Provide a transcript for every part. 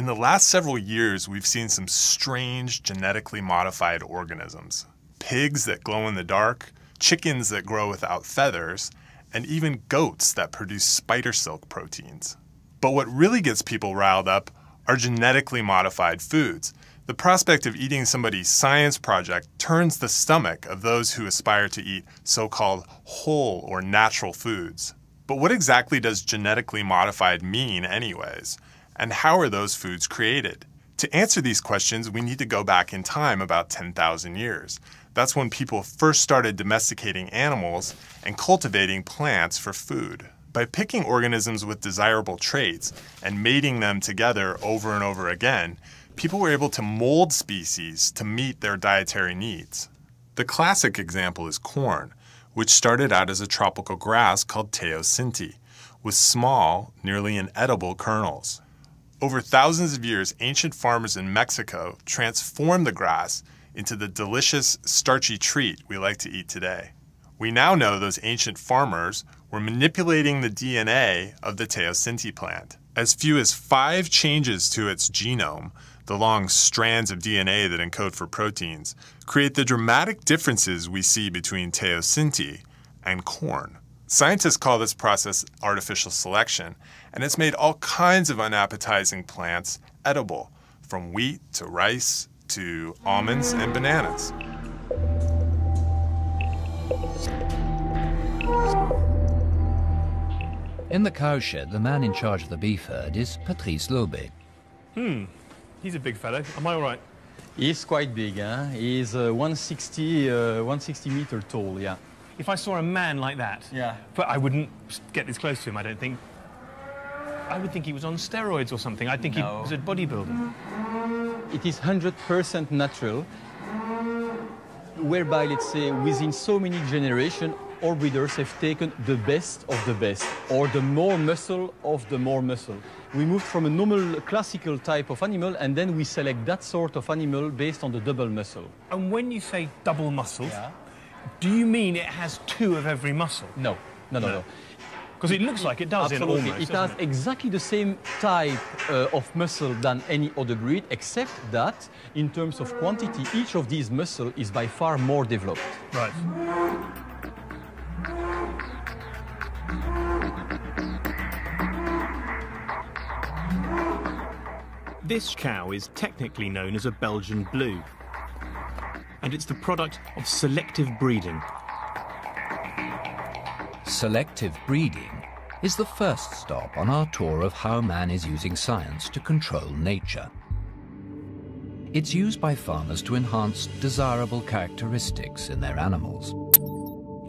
In the last several years, we've seen some strange genetically modified organisms. Pigs that glow in the dark, chickens that grow without feathers, and even goats that produce spider silk proteins. But what really gets people riled up are genetically modified foods. The prospect of eating somebody's science project turns the stomach of those who aspire to eat so-called whole or natural foods. But what exactly does genetically modified mean anyways? And how are those foods created? To answer these questions, we need to go back in time about 10,000 years. That's when people first started domesticating animals and cultivating plants for food. By picking organisms with desirable traits and mating them together over and over again, people were able to mold species to meet their dietary needs. The classic example is corn, which started out as a tropical grass called teosinte, with small, nearly inedible kernels. Over thousands of years, ancient farmers in Mexico transformed the grass into the delicious, starchy treat we like to eat today. We now know those ancient farmers were manipulating the DNA of the teosinte plant. As few as 5 changes to its genome, the long strands of DNA that encode for proteins, create the dramatic differences we see between teosinte and corn. Scientists call this process artificial selection, and it's made all kinds of unappetizing plants edible, from wheat to rice to almonds and bananas. In the cowshed, the man in charge of the beef herd is Patrice Lobe. He's a big fellow. Am I all right? He's quite big, huh? He's 160 meter tall, yeah. If I saw a man like that, yeah, but I wouldn't get this close to him, I don't think. I would think he was on steroids or something. I'd think he was a bodybuilder. It is 100% natural, whereby, let's say, within so many generations, our breeders have taken the best of the best, or the more muscle of the more muscle. We moved from a normal classical type of animal, and then we select that sort of animal based on the double muscle. And when you say double muscled, do you mean it has 2 of every muscle? No. Because it looks like it does. Absolutely. In almost, it has exactly the same type of muscle than any other breed, except that in terms of quantity, each of these muscles is by far more developed. Right. This cow is technically known as a Belgian Blue, and it's the product of selective breeding. Selective breeding is the first stop on our tour of how man is using science to control nature. It's used by farmers to enhance desirable characteristics in their animals.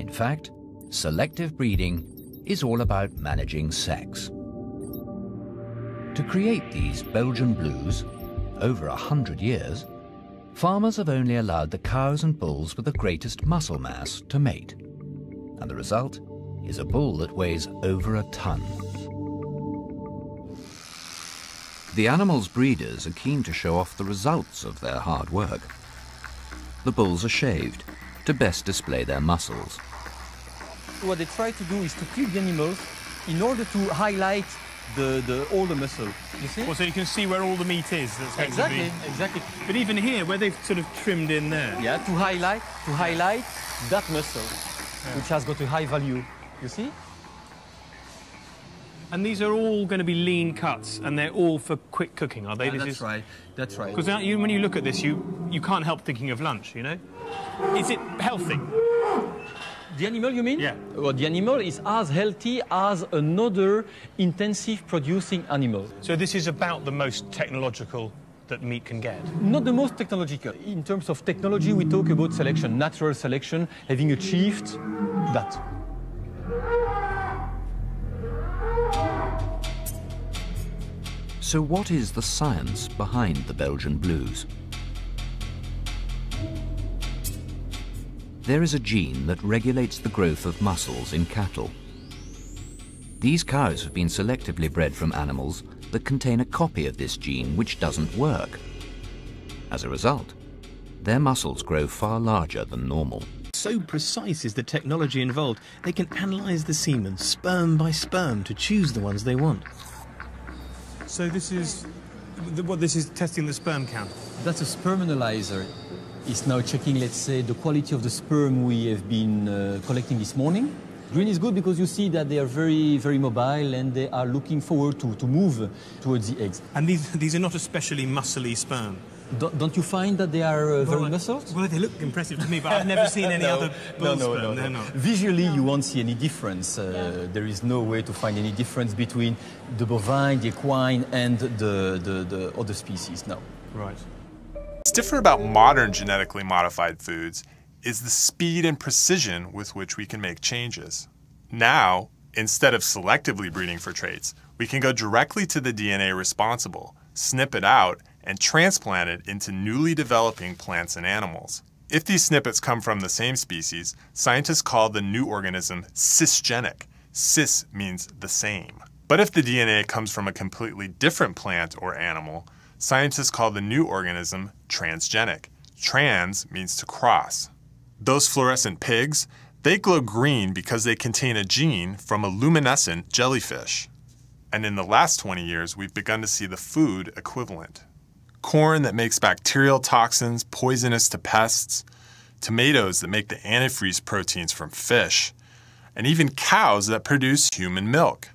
In fact, selective breeding is all about managing sex. To create these Belgian Blues, over 100 years, farmers have only allowed the cows and bulls with the greatest muscle mass to mate. And the result is a bull that weighs over a ton. The animal's breeders are keen to show off the results of their hard work. The bulls are shaved to best display their muscles. What they try to do is to clip the animals in order to highlight all the muscle. You see? Well, so you can see where all the meat is. That's going to be... Exactly. But even here, where they've sort of trimmed in there. Yeah, to highlight that muscle, which has got a high value. You see? And these are all going to be lean cuts, and they're all for quick cooking, are they? That's right. That's right. Because when you look at this, you can't help thinking of lunch, you know? Is it healthy? The animal, you mean? Yeah. Well, the animal is as healthy as another intensive producing animal. So this is about the most technological that meat can get? Not the most technological. In terms of technology, we talk about selection, natural selection, having achieved that. So what is the science behind the Belgian Blues? There is a gene that regulates the growth of muscles in cattle. These cows have been selectively bred from animals that contain a copy of this gene which doesn't work. As a result, their muscles grow far larger than normal. So precise is the technology involved, they can analyse the semen sperm by sperm to choose the ones they want. So this is What, this is testing the sperm count? That's a sperm analyzer. It's now checking, let's say, the quality of the sperm we have been collecting this morning. Green is good because you see that they are very, very mobile and they are looking forward to move towards the eggs. And these are not especially muscly sperm? Don't you find that they are very muscled? Well, they look impressive to me, but I've never seen any other bull sperm. No. Visually, you won't see any difference. There is no way to find any difference between the bovine, the equine, and the other species, no. Right. What's different about modern genetically modified foods is the speed and precision with which we can make changes. Now, instead of selectively breeding for traits, we can go directly to the DNA responsible, snip it out, and transplant it into newly developing plants and animals. If these snippets come from the same species, scientists call the new organism cisgenic. Cis means the same. But if the DNA comes from a completely different plant or animal, scientists call the new organism transgenic. Trans means to cross. Those fluorescent pigs, they glow green because they contain a gene from a luminescent jellyfish. And in the last 20 years, we've begun to see the food equivalent. Corn that makes bacterial toxins poisonous to pests, tomatoes that make the antifreeze proteins from fish, and even cows that produce human milk.